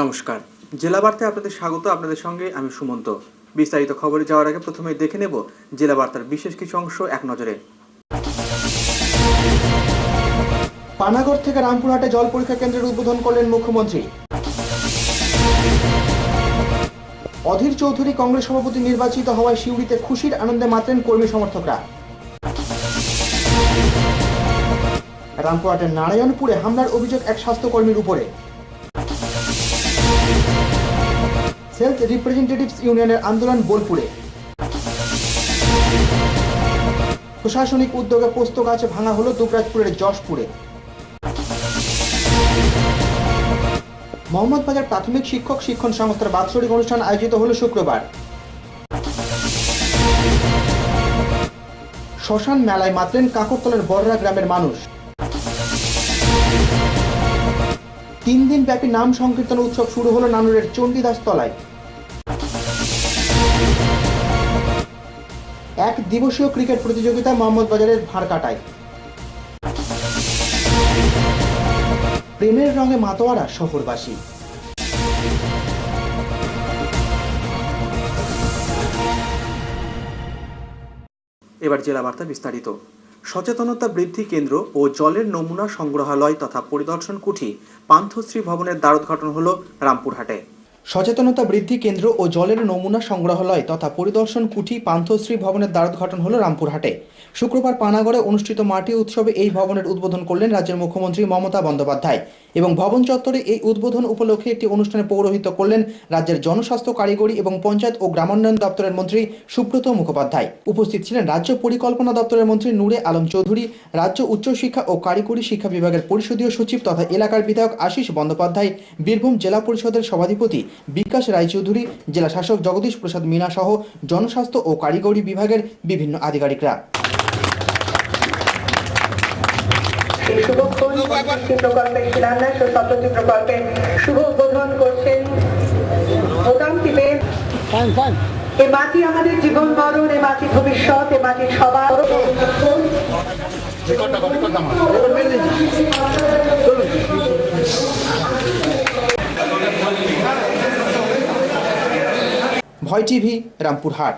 নমস্কার, জেলা বার্তায় আপনাদের স্বাগত। আপনাদের সঙ্গে আমি সুমন্ত। বিস্তারিত খবরে যাওয়ার আগে প্রথমে দেখে নেব জেলা বার্তার বিশেষ কিছু অংশ এক নজরে। পানাগড় থেকে রামপুরহাটে জল পরীক্ষা কেন্দ্রের উদ্বোধন করলেন মুখ্যমন্ত্রী। অধীর চৌধুরী কংগ্রেস সভাপতি নির্বাচিত হওয়ায় সিউড়িতে খুশির আনন্দে মাতলেন কর্মী সমর্থকরা। রামপুরহাটের নারায়ণপুরে হামলার অভিযোগ এক স্বাস্থ্যকর্মীর উপরে। সেলস রিপ্রেজেন্টেটিভস ইউনিয়নের আন্দোলন বোলপুরে। প্রশাসনিক উদ্যোগে পোস্ত গাছ ভাঙা হলো দুবরাজপুরের যশপুরে। মোহাম্মদবাজার প্রাথমিক শিক্ষক শিক্ষণ সংস্থার বাৎসরিক অনুষ্ঠান আয়োজিত হলো শুক্রবার। শ্মশান মেলায় মাতলেন কাকরতলার বড়রা গ্রামের মানুষ। 3 দিন ব্যাপী নাম সংকীর্তন উৎসব শুরু হলো নানুরের চণ্ডীদাস তলায়। এক দিবসীয় ক্রিকেট প্রতিযোগিতা মোহাম্মদবাজারের ভাড়কাটায়। প্রেমের রঙে মাতোয়ারা শহরবাসী। এবার জেলা বার্তা বিস্তারিত। সচেতনতা বৃদ্ধি কেন্দ্র ও জলের নমুনা সংগ্রহালয় তথা পরিদর্শন কুঠি পান্থশ্রী ভবনের দ্বারোদ্ঘাটন হলো রামপুরহাটে। সচেতনতা বৃদ্ধি কেন্দ্র ও জলের নমুনা সংগ্রহালয় তথা পরিদর্শন কুঠি পান্থশ্রী ভবনের দ্বারোদ্ঘাটন হলো রামপুরহাটে। শুক্রবার পানাগড়ে অনুষ্ঠিত মাটি উৎসবে এই ভবনের উদ্বোধন করলেন রাজ্যের মুখ্যমন্ত্রী মমতা বন্দ্যোপাধ্যায় এবং ভবন চত্বরে এই উদ্বোধন উপলক্ষে একটি অনুষ্ঠানে পৌরোহিত্য করলেন রাজ্যের জনস্বাস্থ্য কারিগরি এবং পঞ্চায়েত ও গ্রামোন্নয়ন দপ্তরের মন্ত্রী সুব্রত মুখোপাধ্যায়। উপস্থিত ছিলেন রাজ্য পরিকল্পনা দপ্তরের মন্ত্রী নূরে আলম চৌধুরী, রাজ্য উচ্চশিক্ষা ও কারিগরি শিক্ষা বিভাগের পরিষদীয় সচিব তথা এলাকার বিধায়ক আশিস বন্দ্যোপাধ্যায়, বীরভূম জেলা পরিষদের সভাধিপতি বিকাশ রায়চৌধুরী, জেলা শাসক জগদীশ প্রসাদ মিনা সহ জনস্বাস্থ্য ও কারিগরি বিভাগের বিভিন্ন আধিকারিকরা। প্রকল্পের শিলান্যাস ও সপ্ততি প্রকল্পের শুভ উদ্বোধন করছেন এ মাটি আমাদের জীবন মরণ, এ মাটি ভবিষ্যৎ, এ মাটি সবার। ভয় টিভি, রামপুরহাট।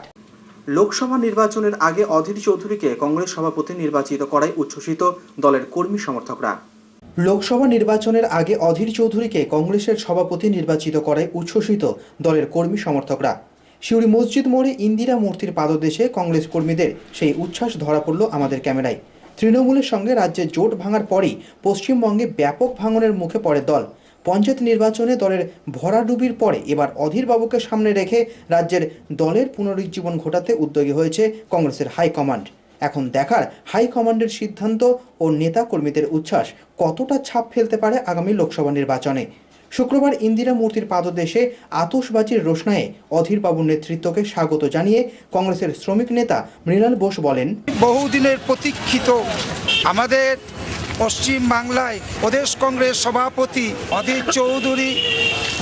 লোকসভা নির্বাচনের আগে অধীর চৌধুরীকে কংগ্রেস সভাপতি নির্বাচিত করায় উচ্ছ্বসিত দলের কর্মী সমর্থকরা। লোকসভা নির্বাচনের আগে অধীর চৌধুরীকে কংগ্রেসের সভাপতি নির্বাচিত করায় উচ্ছ্বসিত দলের কর্মী সমর্থকরা। সিউড়ি মসজিদ মোড়ে ইন্দিরা মূর্তির পাদদেশে কংগ্রেস কর্মীদের সেই উচ্ছ্বাস ধরা পড়ল আমাদের ক্যামেরায়। তৃণমূলের সঙ্গে রাজ্যে জোট ভাঙার পরই পশ্চিমবঙ্গে ব্যাপক ভাঙনের মুখে পড়ে দল। পঞ্চায়েত নির্বাচনে দলের ভরাডুবির পরে এবার অধীরবাবুকে সামনে রেখে রাজ্যের দলের পুনরুজ্জীবন ঘটাতে উদ্যোগী হয়েছে কংগ্রেসের হাইকমান্ড। এখন দেখার হাইকমান্ডের সিদ্ধান্ত ও নেতা কর্মীদের উচ্ছ্বাস কতটা ছাপ ফেলতে পারে আগামী লোকসভা নির্বাচনে। শুক্রবার ইন্দিরা মূর্তির পাদদেশে আতশবাজির রোশনায়ে অধীরবাবুর নেতৃত্বকে স্বাগত জানিয়ে কংগ্রেসের শ্রমিক নেতা মৃণাল বোস বলেন, বহুদিনের প্রতীক্ষিত আমাদের পশ্চিম বাংলায় প্রদেশ কংগ্রেস সভাপতি অধীর চৌধুরী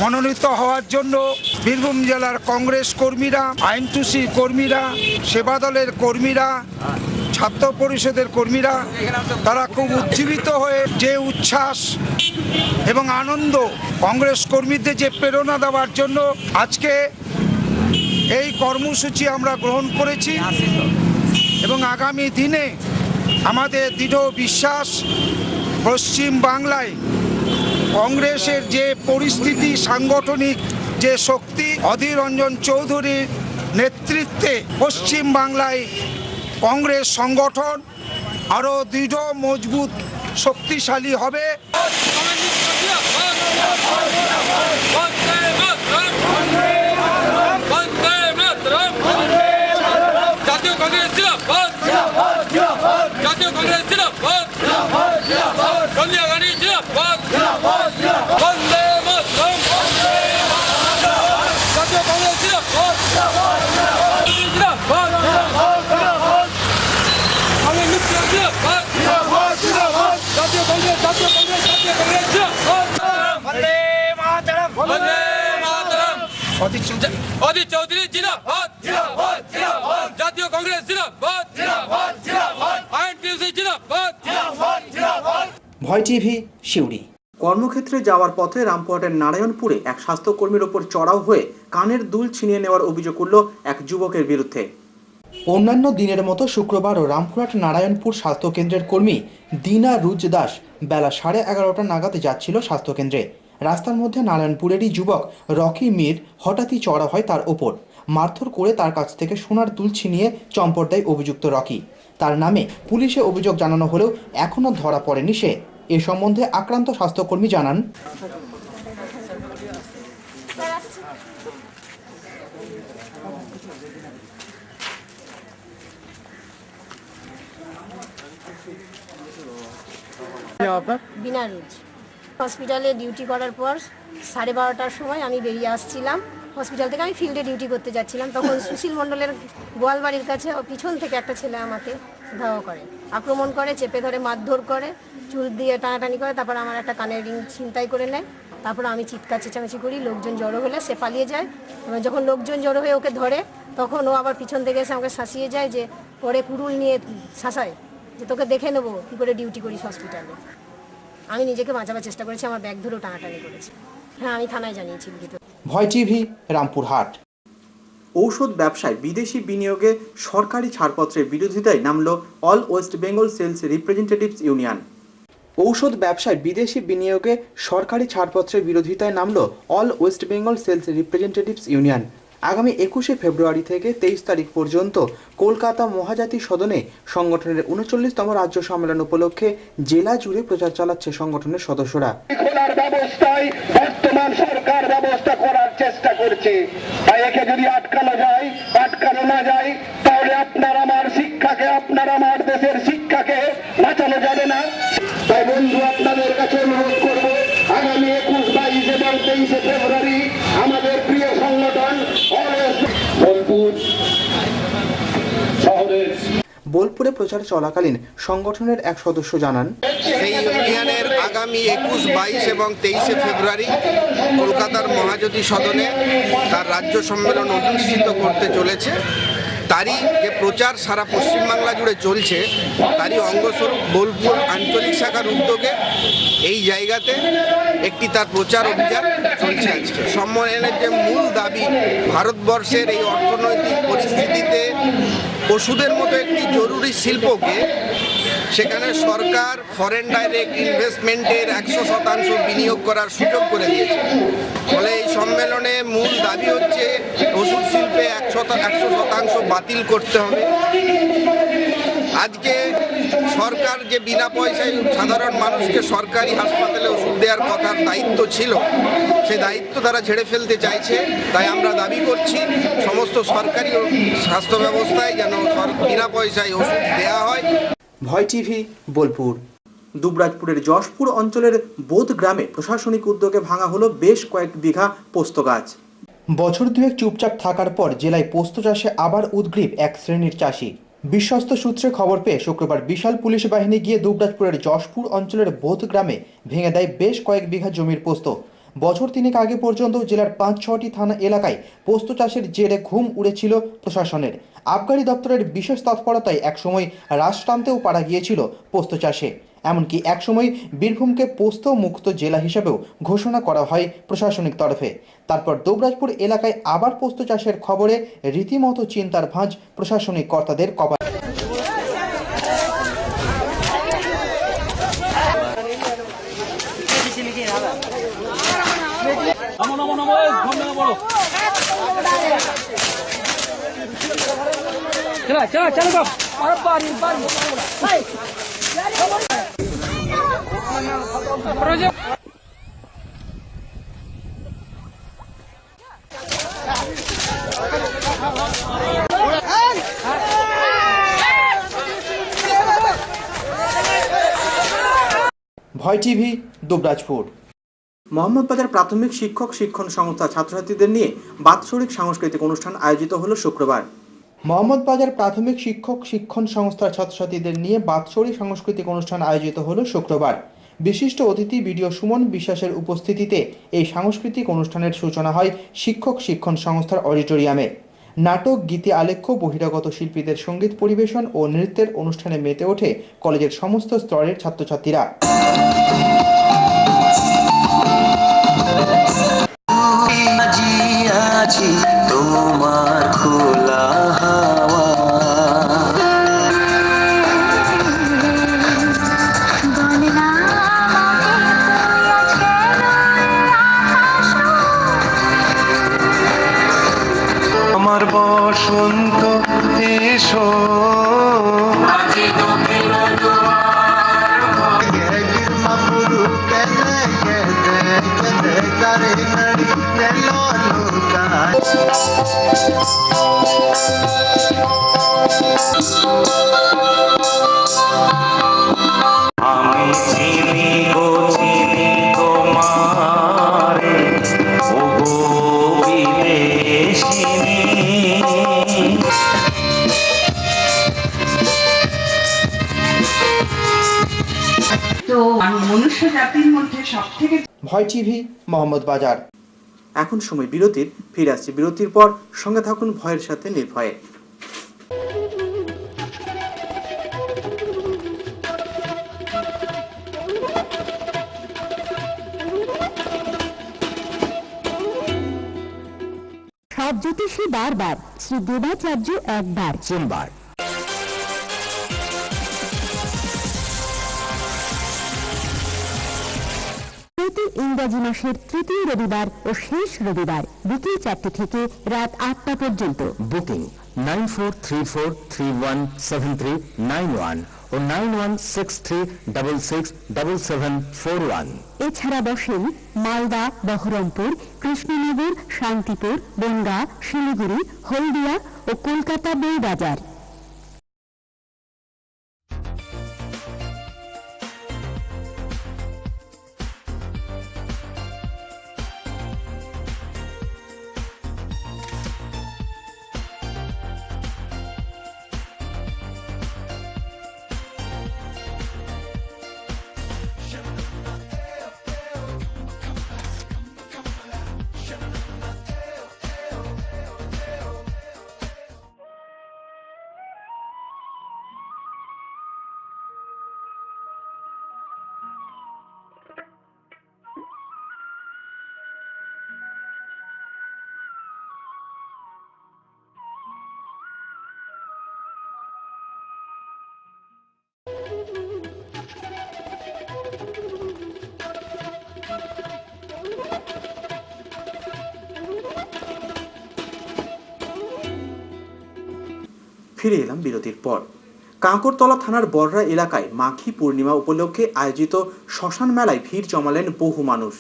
মনোনীত হওয়ার জন্য বীরভূম জেলার কংগ্রেস কর্মীরা, আইনটুসির কর্মীরা, সেবা দলের কর্মীরা, ছাত্র পরিষদের কর্মীরা তারা খুব উজ্জীবিত হয়ে যে উচ্ছ্বাস এবং আনন্দ কংগ্রেস কর্মীদের যে প্রেরণা দেওয়ার জন্য আজকে এই কর্মসূচি আমরা গ্রহণ করেছি এবং আগামী দিনে আমাদের দৃঢ় বিশ্বাস পশ্চিম বাংলায় কংগ্রেসের যে পরিস্থিতি, সাংগঠনিক যে শক্তি, অধীর রঞ্জন চৌধুরীর নেতৃত্বে পশ্চিম বাংলায় কংগ্রেস সংগঠন আরও দৃঢ়, মজবুত, শক্তিশালী হবে। অধীর চৌধুরী জিন্দাবাদ, জাতীয় কংগ্রেস জিন্দাবাদ, আইনটিউসি জিন্দাবাদ। ভয় টিভি, সিউড়ি। কর্মক্ষেত্রে যাওয়ার পথে রামপুরহাটের নারায়ণপুরে এক স্বাস্থ্যকর্মীর ওপর চড়াও হয়ে কানের দুল ছিনিয়ে নেওয়ার অভিযোগ উঠল এক যুবকের বিরুদ্ধে। অন্যান্য দিনের মতো শুক্রবারও রামপুরহাট নারায়ণপুর স্বাস্থ্যকেন্দ্রের কর্মী দিনা রুজ দাস বেলা 11:30 নাগাদ যাচ্ছিল স্বাস্থ্যকেন্দ্রে। রাস্তার মধ্যে নারায়ণপুরেরই যুবক রকি মির হঠাৎই চড়া হয় তার ওপর। মারধর করে তার কাছ থেকে সোনার দুল ছিনিয়ে চম্পট দেয় অভিযুক্ত রকি। তার নামে পুলিশে অভিযোগ জানানো হলেও এখনও ধরা পড়েনি সে। এ সম্বন্ধে আক্রান্ত স্বাস্থ্যকর্মী জানান, বিনারুজ হসপিটালে ডিউটি করার পর 12:30টার সময় আমি বেরিয়ে আসছিলাম হসপিটাল থেকে। আমি ফিল্ডে ডিউটি করতে যাচ্ছিলাম, তখন সুশীল মণ্ডলের গোয়ালবাড়ির কাছে পিছন থেকে একটা ছেলে আমাকে ধাওয়া করে, আক্রমণ করে, চেপে ধরে, মারধর করে, চুল দিয়ে টানাটানি করে, তারপর আমার একটা কানের রিং ছিনতাই করে নেয়। তারপর আমি চিৎকার চেঁচামেচি করি, লোকজন জড়ো হলে সে পালিয়ে যায়। এবার যখন লোকজন জড়ো হয়ে ওকে ধরে, তখন ও আবার পিছন থেকে এসে আমাকে শাসিয়ে যায়, যে পরে কুড়ুল নিয়ে শাসায় যে তোকে দেখে নেবো কী করে ডিউটি করিস হসপিটালে। আমি নিজেকে বাঁচাবার চেষ্টা করেছি, আমার ব্যাগ ধরেও টানাটানি করেছি। হ্যাঁ, আমি থানায় জানিয়েছি লিখিত। ভয় টিভি, রামপুরহাট। ঔষধ ব্যবসায় বিদেশি বিনিয়োগে সরকারি ছাড়পত্রের বিরোধিতায় নামল all West Bengal sales representatives union. ঔষধ ব্যবসায় বিদেশি বিনিয়োগে সরকারি ছাড়পত্রের বিরোধিতায় নামল all West Bengal sales representatives union. আগামী 21শে ফেব্রুয়ারি থেকে 23 তারিখ পর্যন্ত কলকাতা মহাজাতি সদনে সংগঠনের 39তম রাজ্য সম্মেলন উপলক্ষে জেলা জুড়ে প্রচার চালাচ্ছে সংগঠনের সদস্যরা। খোলার ব্যবস্থায় বর্তমান সরকার ব্যবস্থা করার চেষ্টা করছে, তাই একে যদি আটকানো না যায়, তাহলে আপনার আমার শিক্ষাকে, আপনার আমার দেশের শিক্ষাকে বাঁচানো যাবে না। তাই বন্ধু, আপনাদের কাছে অনুরোধ করব, আগামী 21, 22 এবং 23শে ফেব্রুয়ারি আমাদের প্রিয় সংগঠন বোলপুরে প্রচার চলাকালীন সংগঠনের এক সদস্য জানান, সেই ইউনিয়নের আগামী 21, 22 এবং 23শে ফেব্রুয়ারি কলকাতার মহাজ্যোতি সদনে তার রাজ্য সম্মেলন অনুষ্ঠিত করতে চলেছে। তারই যে প্রচার সারা পশ্চিমবাংলা জুড়ে চলছে, তারই অঙ্গস্বরূপ বোলপুর আঞ্চলিক শাখার উদ্যোগে এই জায়গাতে একটি তার প্রচার অভিযান চলছে। আজকে সম্মেলনের যে মূল দাবি, ভারতবর্ষের এই অর্থনৈতিক পরিস্থিতিতে ওষুধের মতো একটি জরুরি শিল্পকে সেখানে সরকার ফরেন ডাইরেক্ট ইনভেস্টমেন্টের 100% বিনিয়োগ করার সুযোগ করে দিয়েছে। ফলে এই সম্মেলনে মূল দাবি হচ্ছে ওষুধ শিল্পে 100% বাতিল করতে হবে। আজকে সরকার যে বিনা পয়সায় সাধারণ মানুষকে সরকারি হাসপাতালে ওষুধ দেওয়ার কথার দায়িত্ব ছিল, সে দায়িত্ব তারা ঝেড়ে ফেলতে চাইছে। তাই আমরা দাবি করছি সমস্ত সরকারি স্বাস্থ্য ব্যবস্থায় যেন বিনা পয়সায় ওষুধ দেওয়া হয়। ভয় টিভি, বোলপুর। দুবরাজপুরের যশপুর অঞ্চলের বোধ গ্রামে প্রশাসনিক উদ্যোগে ভাঙা হলো বেশ কয়েক বিঘা পোস্ত গাছ। বছর দুয়েক চুপচাপ থাকার পর জেলায় পোস্ত চাষে আবার উদ্গ্রীব এক শ্রেণীর চাষি। বিশ্বস্ত সূত্রে খবর পেয়ে শুক্রবার বিশাল পুলিশ বাহিনী গিয়ে দুবরাজপুরের যশপুর অঞ্চলের বোধ গ্রামে ভেঙে দেয় বেশ কয়েক বিঘা জমির পোস্ত। বছর তিনেক আগে পর্যন্ত জেলার 5-6টি থানা এলাকায় পোস্ত চাষের জেরে ঘুম উড়েছিল প্রশাসনের। আবগারি দপ্তরের বিশেষ তৎপরতায় একসময় রাশ টানতেও পারা গিয়েছিল পোস্ত চাষে। এমনকি একসময় বীরভূমকে পোস্ত মুক্ত জেলা হিসেবেও ঘোষণা করা হয় প্রশাসনিক তরফে। তারপর দুবরাজপুর এলাকায় আবার পোস্ত চাষের খবরে রীতিমতো চিন্তার ভাঁজ প্রশাসনিক কর্তাদের কপালে। ভয় টিভি, দুবরাজপুর। মোহাম্মদবাজার প্রাথমিক শিক্ষক শিক্ষণ সংস্থা ছাত্রছাত্রীদের নিয়ে বাৎসরিক সাংস্কৃতিক অনুষ্ঠান আয়োজিত হলো শুক্রবার। মোহাম্মদবাজার প্রাথমিক শিক্ষক শিক্ষণ সংস্থার ছাত্রছাত্রীদের নিয়ে বাৎসরিক সাংস্কৃতিক অনুষ্ঠান আয়োজিত হলো শুক্রবার। বিশিষ্ট অতিথি বিডিও সুমন বিশ্বাসের উপস্থিতিতে এই সাংস্কৃতিক অনুষ্ঠানের সূচনা হয় শিক্ষক শিক্ষণ সংস্থার অডিটোরিয়ামে। নাটক, গীতি আলেখ্য, বহিরাগত শিল্পীদের সঙ্গীত পরিবেশন ও নৃত্যের অনুষ্ঠানে মেতে ওঠে কলেজের সমস্ত স্তরের ছাত্রছাত্রীরা। আছি তোমার খোলা হাওয়া। আমার বসন্ত এসো আমি চিনি গো চিনি তোমারে ও গো বিদেশিনী। তো মনুষ্য জাতির মধ্যে সবথেকে ভয় টিভি, মোহাম্মদ বাজার। এখন সময় বিরতির, ফিরে আসছি বিরতির পর। সঙ্গে থাকুন ভয়ের সাথে নির্ভয়ে। সব জ্যোতিষী বারবার, শ্রী দেবাচার্য একবার। সোমবার প্রতি ইংরাজি মাসের তৃতীয় রবিবার ও শেষ রবিবার বিকেল 4টে থেকে রাত 8টা পর্যন্ত। বুকিং 9434317391 ও 9163667741। এছাড়া বসেন মালদা, বহরমপুর, কৃষ্ণনগর, শান্তিপুর, বনগাঁ, শিলিগুড়ি, হলদিয়া ও কলকাতা বউবাজার। ফিরে এলাম বিরতির পর। কাঁকরতলা থানার বড়রা এলাকায় মাঘী পূর্ণিমা উপলক্ষে আয়োজিত শ্মশান মেলায় ভিড় জমালেন বহু মানুষ।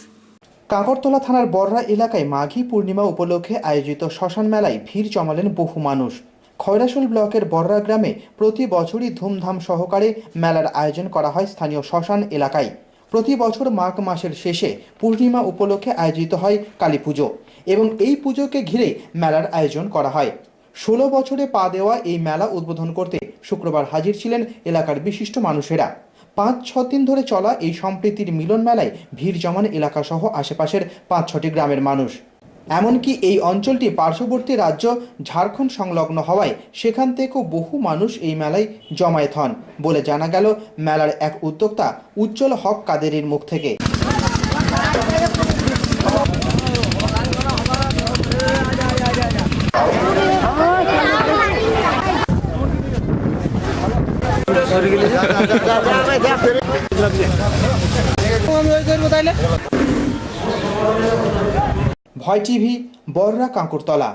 কাঁকরতলা থানার বড়রা এলাকায় মাঘী পূর্ণিমা উপলক্ষে আয়োজিত শ্মশান মেলায় ভিড় জমালেন বহু মানুষ। খয়রাশোল ব্লকের বড়রা গ্রামে প্রতি বছরই ধুমধাম সহকারে মেলার আয়োজন করা হয় স্থানীয় শ্মশান এলাকায়। প্রতি বছর মাঘ মাসের শেষে পূর্ণিমা উপলক্ষে আয়োজিত হয় কালী পুজো এবং এই পুজোকে ঘিরে মেলার আয়োজন করা হয়। 16 বছরে পা দেওয়া এই মেলা উদ্বোধন করতে শুক্রবার হাজির ছিলেন এলাকার বিশিষ্ট মানুষেরা। 5-6 দিন ধরে চলা এই সম্প্রীতির মিলন মেলায় ভিড় জমান এলাকাসহ আশেপাশের 5-6টি গ্রামের মানুষ। এমনকি এই অঞ্চলটি পার্শ্ববর্তী রাজ্য ঝাড়খণ্ড সংলগ্ন হওয়ায় সেখান থেকেও বহু মানুষ এই মেলায় জমায়েত হন বলে জানা গেল মেলার এক উদ্যোক্তা উজ্জ্বল হক কাদেরের মুখ থেকে। ভয় টিভি, বড়রা কাঁকরতলা।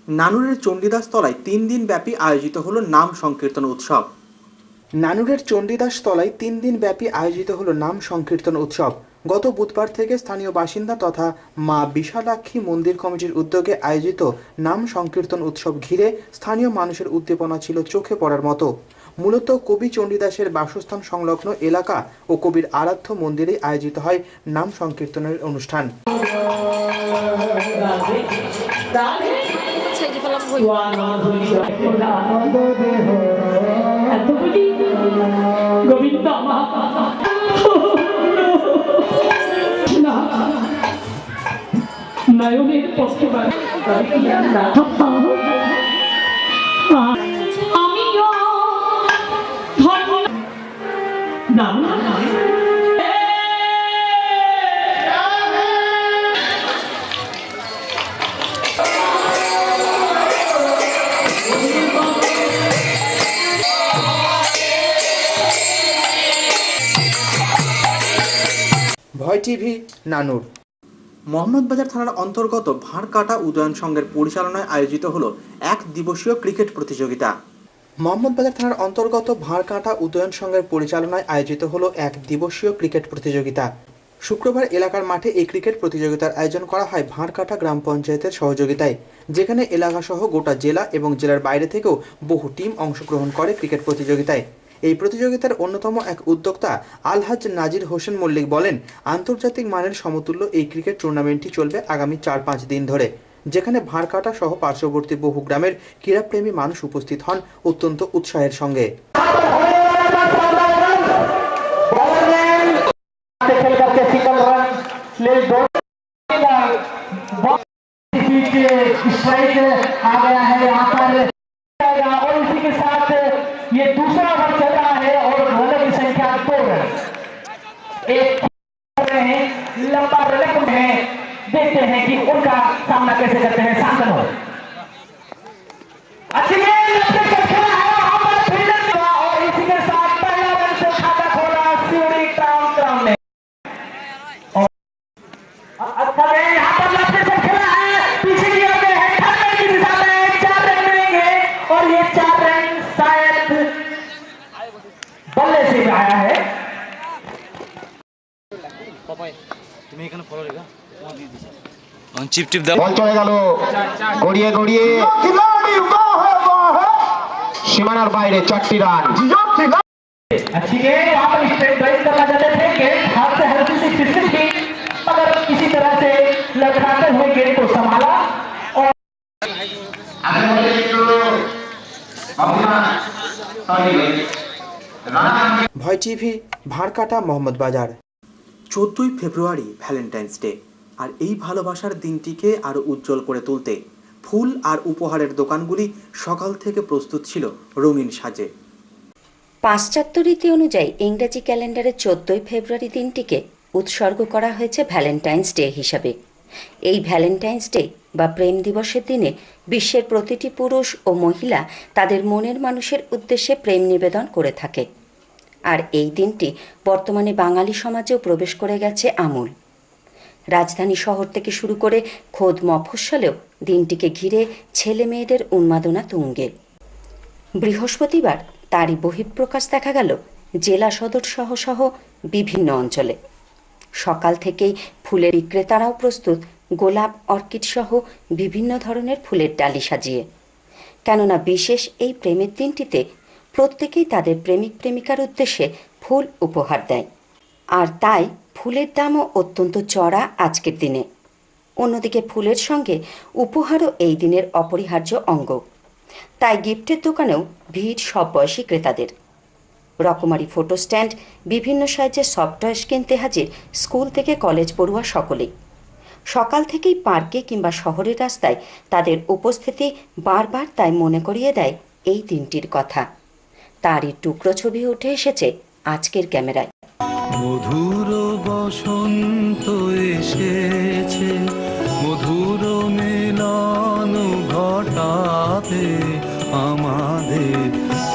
নানুরের চণ্ডীদাস তলায় 3 দিন ব্যাপী আয়োজিত হলো নাম সংকীর্তন উৎসব। নানুরের চণ্ডীদাস তলায় 3 দিন ব্যাপী আয়োজিত হলো নাম সংকীর্তন উৎসব। গত বুধবার থেকে স্থানীয় বাসিন্দা তথা মা বিশালাক্ষী মন্দির কমিটির উদ্যোগে আয়োজিত নাম সংকীর্তন উৎসব ঘিরে স্থানীয় মানুষের উদ্দীপনা ছিল চোখে পড়ার মতো। মূলত কবি চণ্ডীদাসের বাসস্থান সংলগ্ন এলাকা ও কবির আরাধ্য মন্দিরে আয়োজিত হয় নাম সংকীর্তনের অনুষ্ঠান। নয়নের পক্ষে আমিও ধর্ম না ভয় টিভি, নানুর। মোহাম্মদবাজার থানার অন্তর্গত ভাঁড়কাটা উদয়ন সংঘের পরিচালনায় আয়োজিত হলো এক দিবসীয় ক্রিকেট প্রতিযোগিতা। মোহাম্মদবাজার থানার অন্তর্গত ভাঁড়কাটা উদয়ন সংঘের পরিচালনায় আয়োজিত হলো এক দিবসীয় ক্রিকেট প্রতিযোগিতা। শুক্রবার এলাকার মাঠে এই ক্রিকেট প্রতিযোগিতার আয়োজন করা হয় ভাঁড়কাটা গ্রাম পঞ্চায়েতের সহযোগিতায়, যেখানে এলাকাসহ গোটা জেলা এবং জেলার বাইরে থেকেও বহু টিম অংশগ্রহণ করে ক্রিকেট প্রতিযোগিতায়। এই প্রতিযোগিতার অন্যতম এক উদ্যোক্তা আলহাজ নাজির হোসেন মল্লিক বলেন, আন্তর্জাতিক মানের সমতুল্য এই ক্রিকেট টুর্নামেন্টটি চলবে আগামী 4-5 দিন ধরে, যেখানে ভাঁড়কাটা সহ পার্শ্ববর্তী বহু গ্রামের ক্রীড়াপ্রেমী মানুষ উপস্থিত হন অত্যন্ত উৎসাহের সঙ্গে। ये दूसरा ओवर चल रहा है और रनों की संख्या 2 है। एक हैं लंबा रन है, देखते हैं कि उनका सामना कैसे करते हैं। शांतनु अच्छी गेंद खेला है हमारे फील्डर का और इसी के साथ पहला रन से खाता खोला सिवड़ी टाउन ने। अच्छा यहाँ पर लंबे से खेला है, पीछे की ओर है खंडर की दिशा में 4 रन मिलेंगे और ये 4 रन शायद बल्ले से आया है। চিপ টিপ দাও, বল চলে গেল গড়িয়ে গড়িয়ে সীমানার বাইরে 4টি রান। अच्छी गेंद वहां पर स्ट्रेट ड्राइव करना चाहते थे, गेंद हाथ से हल्की सी फिसल थी, मगर किसी तरह से लड़खड़ाते हुए गेंद को संभाला और ভয় টিভি, ভাঁড়কাটা, মোহাম্মদবাজার। 14ই ফেব্রুয়ারি ভ্যালেন্টাইন্স ডে, আর এই ভালোবাসার দিনটিকে আরও উজ্জ্বল করে তুলতে ফুল আর উপহারের দোকানগুলি সকাল থেকে প্রস্তুত ছিল রঙিন সাজে। পাশ্চাত্য রীতি অনুযায়ী ইংরেজি ক্যালেন্ডারে 14ই ফেব্রুয়ারি দিনটিকে উৎসর্গ করা হয়েছে ভ্যালেন্টাইন্স ডে হিসাবে। এই ভ্যালেন্টাইন্স ডে বা প্রেম দিবসের দিনে বিশ্বের প্রতিটি পুরুষ ও মহিলা তাদের মনের মানুষের উদ্দেশ্যে প্রেম নিবেদন করে থাকে। আর এই দিনটি বর্তমানে বাঙালি সমাজেও প্রবেশ করে গেছে আমূল। রাজধানী শহর থেকে শুরু করে খোদ মফস্বলেও দিনটিকে ঘিরে ছেলে মেয়েদের উন্মাদনা তুঙ্গে। বৃহস্পতিবার তারই বহিঃপ্রকাশ দেখা গেল জেলা সদর সহ বিভিন্ন অঞ্চলে। সকাল থেকেই ফুলের বিক্রেতারাও প্রস্তুত গোলাপ, অর্কিড সহ বিভিন্ন ধরনের ফুলের ডালি সাজিয়ে, কেননা বিশেষ এই প্রেমের দিনটিতে প্রত্যেকেই তাদের প্রেমিক প্রেমিকার উদ্দেশ্যে ফুল উপহার দেয়, আর তাই ফুলের দামও অত্যন্ত চড়া আজকের দিনে। অন্যদিকে ফুলের সঙ্গে উপহারও এই দিনের অপরিহার্য অঙ্গ, তাই গিফটের দোকানেও ভিড় সব বয়সী ক্রেতাদের। রকমারি ফটো স্ট্যান্ড, বিভিন্ন সাইজের সফট টয়েস কিনতে হাজির স্কুল থেকে কলেজ পড়ুয়া সকলেই। সকাল থেকেই পার্কে কিংবা শহরের রাস্তায় তাদের উপস্থিতি বারবার তাই মনে করিয়ে দেয় এই দিনটির কথা। তারই টুকরো ছবি উঠে এসেছে আজকের ক্যামেরায়। মধুর বসন্ত এসেছে, মধুর মিলন ঘটাতে আমাদের,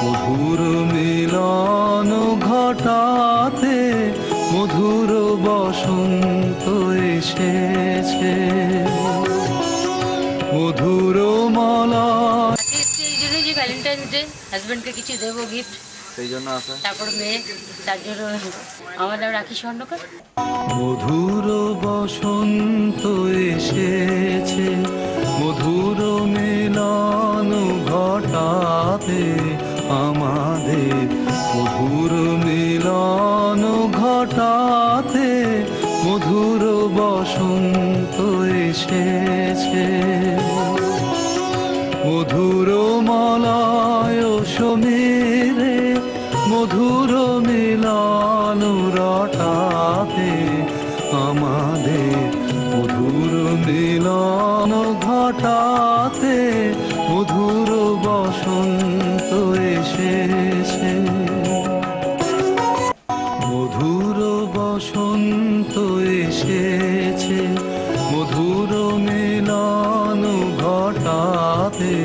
মধুর মিলন ঘটাতে মধুর বসন্ত এসেছে, মধুর মালা। এই জন্য যে ভ্যালেন্টাইন্স ডে, হাজবেন্ডকে কিছু দেবো গিফট, সেই জন্য আসা। তারপর মেয়ে, তার জন্য আমার নাম রাখি স্বর্ণকার। মধুর বসন্ত এসেছে, মধুর মিলন ঘটাতে আমাদের, মধুর মিলন ঘটাতে মধুর বসন্ত এসেছে, মধুর মলয় সমীরে মধুর মিলন রটাতে আমাদের, মধুর মিলন ঘটাতে মধুর বসন্ত এসেছে, মধুর বসন্ত এসেছে, মধুর মিলন ঘটাতে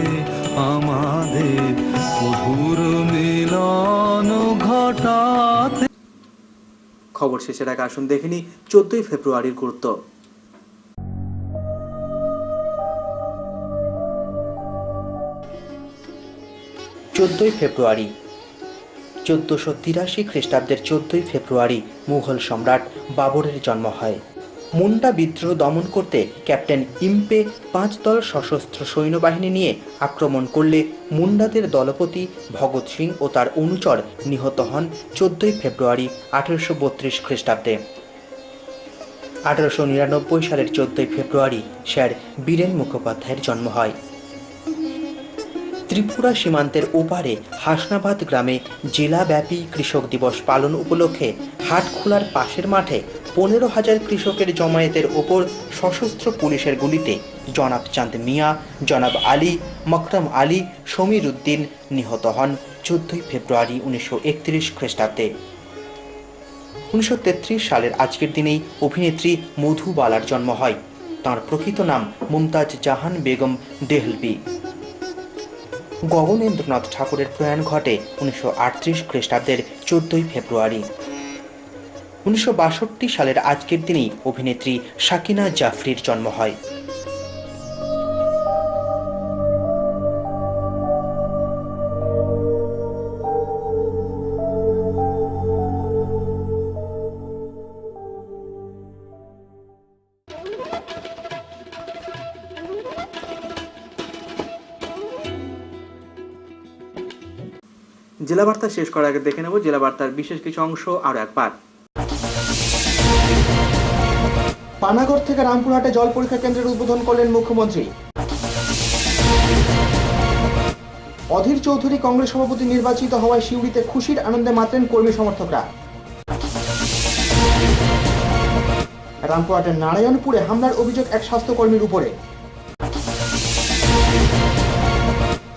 আমাদের, মধুর মিলন ঘটাতে। খবর শেষের আগে আসুন দেখে নিই 14ই ফেব্রুয়ারির গুরুত্ব। 14ই ফেব্রুয়ারি 1483 খ্রিস্টাব্দের 14ই ফেব্রুয়ারি মুঘল সম্রাট বাবরের জন্ম হয়। মুন্ডা বিদ্রোহ দমন করতে ক্যাপ্টেন ইম্পে 5 দল সশস্ত্র সৈন্যবাহিনী নিয়ে আক্রমণ করলে মুন্ডাদের দলপতি ভগৎ সিং ও তার অনুচর নিহত হন 14ই ফেব্রুয়ারি 1832 খ্রিস্টাব্দে। 1899 সালের 14ই ফেব্রুয়ারি স্যার বীরেন মুখোপাধ্যায়ের জন্ম হয়। ত্রিপুরা সীমান্তের ওপারে হাসনাবাদ গ্রামে জেলাব্যাপী কৃষক দিবস পালন উপলক্ষে হাটখোলার পাশের মাঠে 15,000 কৃষকের জমায়েতের ওপর সশস্ত্র পুলিশের গুলিতে জনাব চাঁদ মিয়া, জনাব আলী, মকরম আলী, সমীর উদ্দিন নিহত হন 14ই ফেব্রুয়ারি 1931 খ্রিস্টাব্দে। 1933 সালের আজকের দিনেই অভিনেত্রী মধুবালার জন্ম হয়। তাঁর প্রকৃত নাম মুমতাজ জাহান বেগম দেহলভি। গগনেন্দ্রনাথ ঠাকুরের প্রয়াণ ঘটে 1938 খ্রিস্টাব্দের 14ই ফেব্রুয়ারি। 1962 সালের আজকের দিনেই অভিনেত্রী শাকিনা জাফরির জন্ম হয়। জেলা বার্তা শেষ করার আগে দেখে নেব জেলা বার্তার বিশেষ কিছু অংশ আরো একবার। পানাগড় থেকে রামপুরহাটে জল পরীক্ষা কেন্দ্রের উদ্বোধন করলেন মুখ্যমন্ত্রী। অধীর চৌধুরী কংগ্রেস সভাপতি নির্বাচিত হওয়ায় সিউড়িতে খুশির আনন্দে মাতলেন কর্মী সমর্থকরা। রামপুরহাটের নারায়ণপুরে হামলার অভিযোগ এক স্বাস্থ্যকর্মীর উপরে।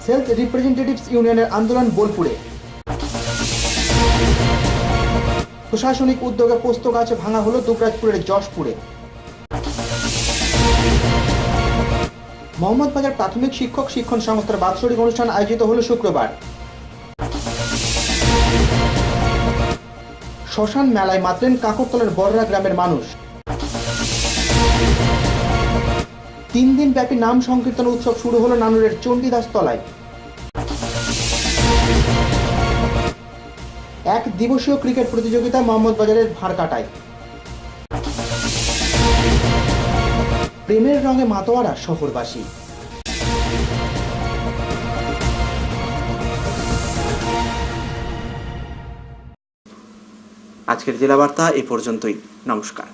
সেলস রিপ্রেজেন্টেটিভস ইউনিয়নের আন্দোলন বোলপুরে। প্রশাসনিক উদ্যোগে পোস্ত গাছ ভাঙা হলো দুবরাজপুরের যশপুরে। মোহাম্মদবাজার প্রাথমিক শিক্ষক শিক্ষণ সংস্থার বাৎসরিক অনুষ্ঠান আয়োজিত হলো শুক্রবার। শ্মশান মেলায় মাতলেন কাকরতলার বড়রা গ্রামের মানুষ। 3 দিন ব্যাপী নাম সংকীর্তন উৎসব শুরু হলো নানুরের চণ্ডীদাস তলায়। এক দিবসীয় ক্রিকেট প্রতিযোগিতা মোহাম্মদবাজারের ভারকাটায়। প্রেমের রঙে মাতোয়ারা শহরবাসী। আজকের জেলা বার্তা এই পর্যন্তই। নমস্কার।